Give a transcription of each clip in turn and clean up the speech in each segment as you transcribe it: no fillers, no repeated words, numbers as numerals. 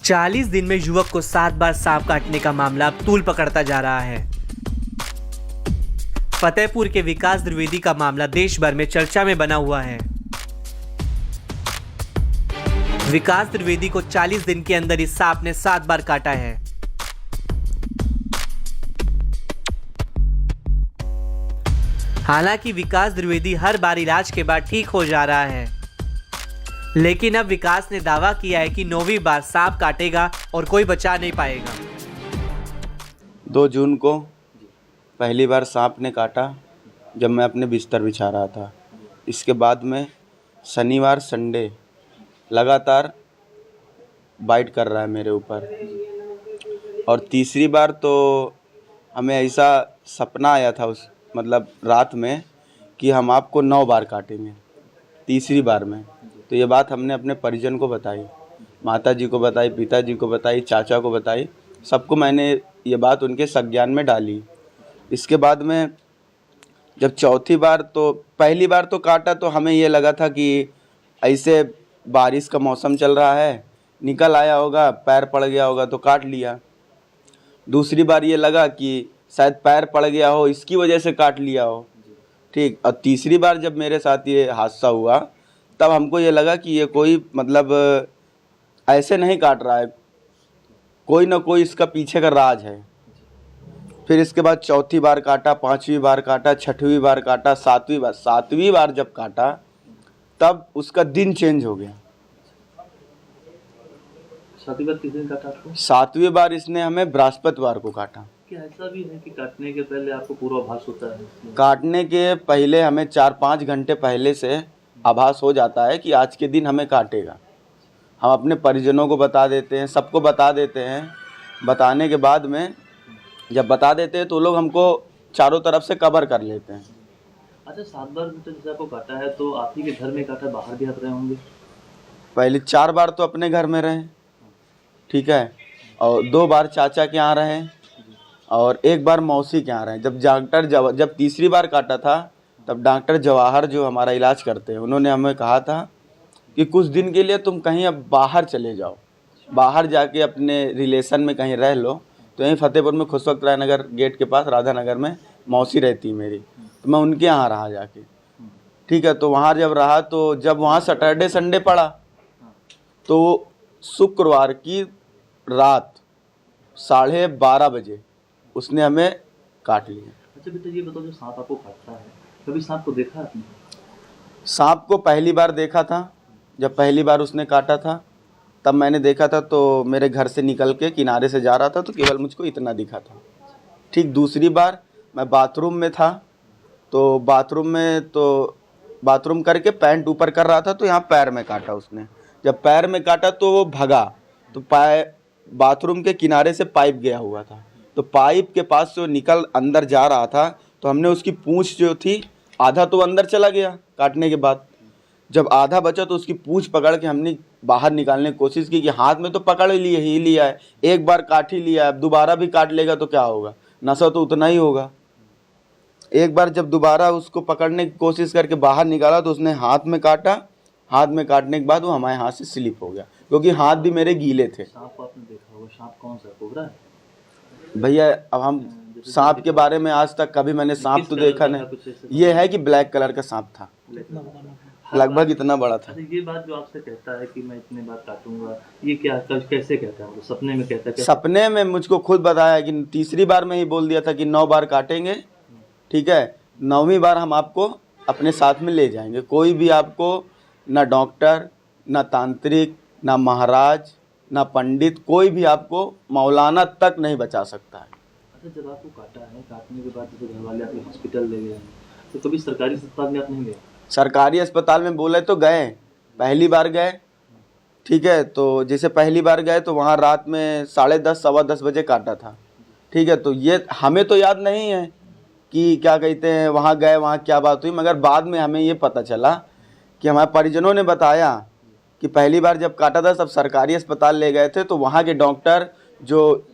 40 दिन में युवक को 7 बार सांप काटने का मामला अब तूल पकड़ता जा रहा है। फतेहपुर के विकास द्विवेदी का मामला देश भर में चर्चा में बना हुआ है। विकास द्विवेदी को 40 दिन के अंदर इस सांप ने 7 बार काटा है। हालांकि विकास द्विवेदी हर बार इलाज के बाद ठीक हो जा रहा है, लेकिन अब विकास ने दावा किया है कि 9वीं बार सांप काटेगा और कोई बचा नहीं पाएगा। 2 जून को पहली बार सांप ने काटा जब मैं अपने बिस्तर बिछा रहा था। इसके बाद में शनिवार संडे लगातार बाइट कर रहा है मेरे ऊपर। और तीसरी बार तो हमें ऐसा सपना आया था रात में कि हम आपको 9 बार काटेंगे। तीसरी बार में तो ये बात हमने अपने परिजन को बताई, माताजी को बताई, पिताजी को बताई, चाचा को बताई, सबको मैंने ये बात उनके संज्ञान में डाली। इसके बाद में जब चौथी बार तो पहली बार तो काटा तो हमें ये लगा था कि ऐसे बारिश का मौसम चल रहा है, निकल आया होगा, पैर पड़ गया होगा तो काट लिया। दूसरी बार ये लगा कि शायद पैर पड़ गया हो, इसकी वजह से काट लिया हो, ठीक। और तीसरी बार जब मेरे साथ ये हादसा हुआ तब हमको ये लगा कि ये कोई ऐसे नहीं काट रहा है, कोई ना कोई इसका पीछे का राज है। फिर इसके बाद चौथी बार काटा, 5वीं बार काटा, 6वीं बार काटा, 7वीं बार जब काटा तब उसका दिन चेंज हो गया। 7वीं बार किस दिन काटा आपको? 7वीं बार इसने हमें बृहस्पतिवार को काटा। क्या ऐसा भी है कि काटने के पहले आपको पूर्वाभास होता है? काटने के पहले हमें 4-5 घंटे पहले से आभास हो जाता है कि आज के दिन हमें काटेगा। हम अपने परिजनों को बता देते हैं, सबको बता देते हैं। बताने के बाद में जब बता देते हैं तो लोग हमको चारों तरफ से कवर कर लेते हैं। अच्छा, 7 बार जैसे आपको काटा है तो आप ही के घर में काटा, बाहर भी आप रहे होंगे? पहले 4 बार तो अपने घर में रहे, ठीक है, और 2 बार चाचा के यहाँ रहे और 1 बार मौसी के यहाँ रहे। जब तीसरी बार काटा था तब डॉक्टर जवाहर जो हमारा इलाज करते हैं उन्होंने हमें कहा था कि कुछ दिन के लिए तुम कहीं अब बाहर चले जाओ, बाहर जाके अपने रिलेशन में कहीं रह लो। तो यहीं फतेहपुर में खुशवक्त राय नगर गेट के पास राधा नगर में मौसी रहती मेरी, तो मैं उनके यहाँ रहा जाके, ठीक है। तो वहाँ जब रहा तो जब वहाँ सैटरडे संडे पड़ा तो शुक्रवार की रात 12:30 बजे उसने हमें काट लिया। अच्छा बेटा, ये बताओ, जो सांप आपको काटता है, कभी सांप को देखा आपने? सांप को पहली बार देखा था, जब पहली बार उसने काटा था तब मैंने देखा था। तो मेरे घर से निकल के किनारे से जा रहा था तो केवल मुझको इतना दिखा था, ठीक। दूसरी बार मैं बाथरूम में था तो बाथरूम करके पैंट ऊपर कर रहा था तो यहाँ पैर में काटा उसने। जब पैर में काटा तो वो भगा तो बाथरूम के किनारे से पाइप गया हुआ था, तो पाइप के पास से वो निकल अंदर जा रहा था तो हमने उसकी पूंछ जो थी, आधा तो अंदर चला गया काटने के बाद, जब आधा बचा तो उसकी पूंछ पकड़ के हमने बाहर निकालने की कोशिश की कि हाथ में तो पकड़ ही लिया है, 1 बार काट ही लिया है, अब दोबारा भी काट लेगा तो क्या होगा, नशा तो उतना ही होगा। एक बार जब दोबारा उसको पकड़ने की कोशिश करके बाहर निकाला तो उसने हाथ में काटा। हाथ में काटने के बाद वो हमारे हाथ से स्लिप हो गया, क्योंकि हाथ भी मेरे गीले थे। सांप आपने देखा होगा, सांप कौन सा, कोबरा है? भैया अब हम सांप के बारे में आज तक कभी मैंने सांप तो देखा नहीं, ये है कि ब्लैक कलर का सांप था, लगभग इतना बड़ा था। ये बात जो आपसे कहता है कि मैं इतने बार काटूंगा, ये क्या कैसे कहता है? सपने में कहता है? सपने में मुझको खुद बताया कि तीसरी बार में ही बोल दिया था कि 9 बार काटेंगे, ठीक है, 9वीं बार हम आपको अपने साथ में ले जाएंगे। कोई भी आपको, ना डॉक्टर, ना तांत्रिक, ना महाराज, ना पंडित, कोई भी आपको मौलाना तक नहीं बचा सकता है। अच्छा, जब आपको काटा है, काटने के बाद जैसे घर वाले आपको हॉस्पिटल ले गए तो कभी सरकारी अस्पताल में आप नहीं गए? सरकारी अस्पताल में बोले तो गए, पहली बार गए, ठीक है। तो जैसे पहली बार गए तो वहाँ रात में 10:30 सवा 10 बजे काटा था, ठीक है। तो ये हमें तो याद नहीं है कि क्या कहते हैं वहाँ गए, वहाँ क्या बात हुई, मगर बाद में हमें ये पता चला कि हमारे परिजनों ने बताया कि पहली बार जब काटा था सब सरकारी अस्पताल ले गए थे तो वहाँ के डॉक्टर, जो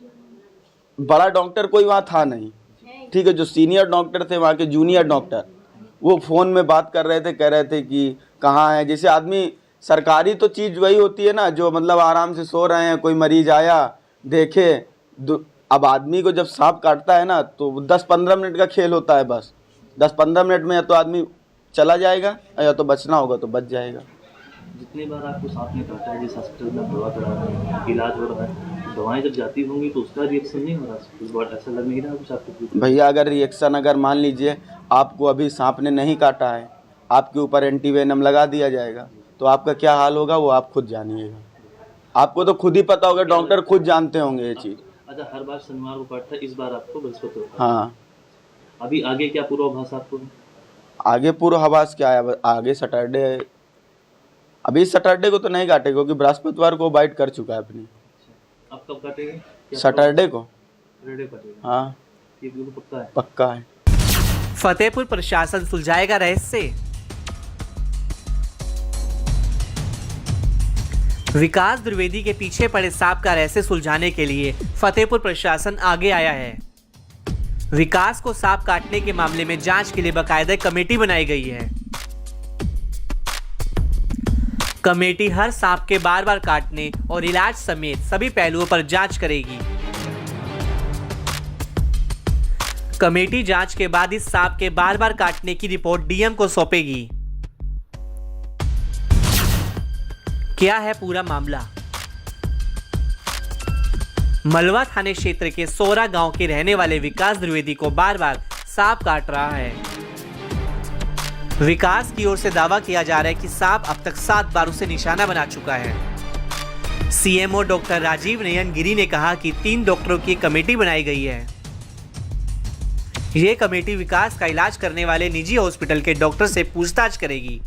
बड़ा डॉक्टर कोई वहाँ था नहीं, ठीक है, जो सीनियर डॉक्टर थे वहाँ के जूनियर डॉक्टर, वो फ़ोन में बात कर रहे थे, कह रहे थे कि कहाँ है। जैसे आदमी सरकारी तो चीज़ वही होती है ना, जो मतलब आराम से सो रहे हैं, कोई मरीज आया देखे। अब आदमी को जब सांप काटता है ना तो 10-15 मिनट का खेल होता है बस। 10-15 मिनट में या तो आदमी चला जाएगा या तो बचना होगा तो बच जाएगा। जितनी बार आपको सांप ने काटा है, जिस हॉस्पिटल में आप दवा करा रहे हैं, इलाज हो रहा है, दवाएं जब जाती होंगी तो उसका रिएक्शन नहीं हो रहा? इस बार ऐसा लग नहीं रहा कुछ आपको? भैया अगर रिएक्शन, अगर मान लीजिए आपको अभी सांप ने नहीं काटा है, आपके ऊपर एंटीवेनम लगा दिया जाएगा तो आपका क्या हाल होगा वो आप खुद जानिएगा। आपको तो खुद ही पता होगा, डॉक्टर खुद जानते होंगे ये चीज़। अच्छा, हर बार शनिवार को काटता है, इस बार आपको बृहस्पति होता है। हाँ। अभी आगे क्या पूर्वाभास आपको? आगे पूर्वाभास क्या है, आगे सैटरडे, अभी सैटरडे को तो नहीं काटेगा क्योंकि बृहस्पतिवार को बाइट कर चुका है अपनी। अब कब काटेगा? सैटरडे को। सैटरडे काटेगा? हाँ, ये बिल्कुल पक्का है? पक्का है। फतेहपुर प्रशासन सुलझाएगा रहस्य। विकास द्विवेदी के पीछे पड़े सांप का रहस्य सुलझाने के लिए फतेहपुर प्रशासन आगे आया है। विकास को सांप काटने के मामले में जांच के लिए बाकायदा कमेटी बनाई गई है। कमेटी हर सांप के बार बार काटने और इलाज समेत सभी पहलुओं पर जांच करेगी। कमेटी जांच के बाद इस सांप के बार बार काटने की रिपोर्ट डीएम को सौंपेगी। क्या है पूरा मामला? मलवा थाने क्षेत्र के सोरा गांव के रहने वाले विकास द्विवेदी को बार बार सांप काट रहा है। विकास की ओर से दावा किया जा रहा है कि सांप अब तक 7 बार उसे निशाना बना चुका है। सीएमओ डॉक्टर राजीव नयन गिरी ने कहा कि 3 डॉक्टरों की कमेटी बनाई गई है। यह कमेटी विकास का इलाज करने वाले निजी हॉस्पिटल के डॉक्टर से पूछताछ करेगी।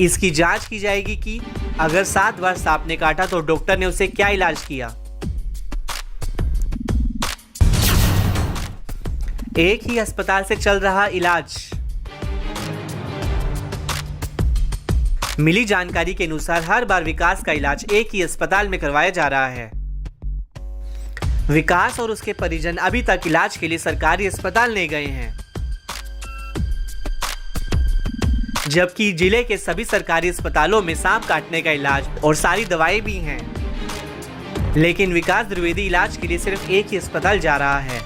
इसकी जांच की जाएगी कि अगर 7 बार सांप ने काटा तो डॉक्टर ने उसे क्या इलाज किया। एक ही अस्पताल से चल रहा इलाज। मिली जानकारी के अनुसार हर बार विकास का इलाज एक ही अस्पताल में करवाया जा रहा है। विकास और उसके परिजन अभी तक इलाज के लिए सरकारी अस्पताल ले गए हैं, जबकि जिले के सभी सरकारी अस्पतालों में सांप काटने का इलाज और सारी दवाएं भी हैं। लेकिन विकास द्विवेदी इलाज के लिए सिर्फ एक ही अस्पताल जा रहा है।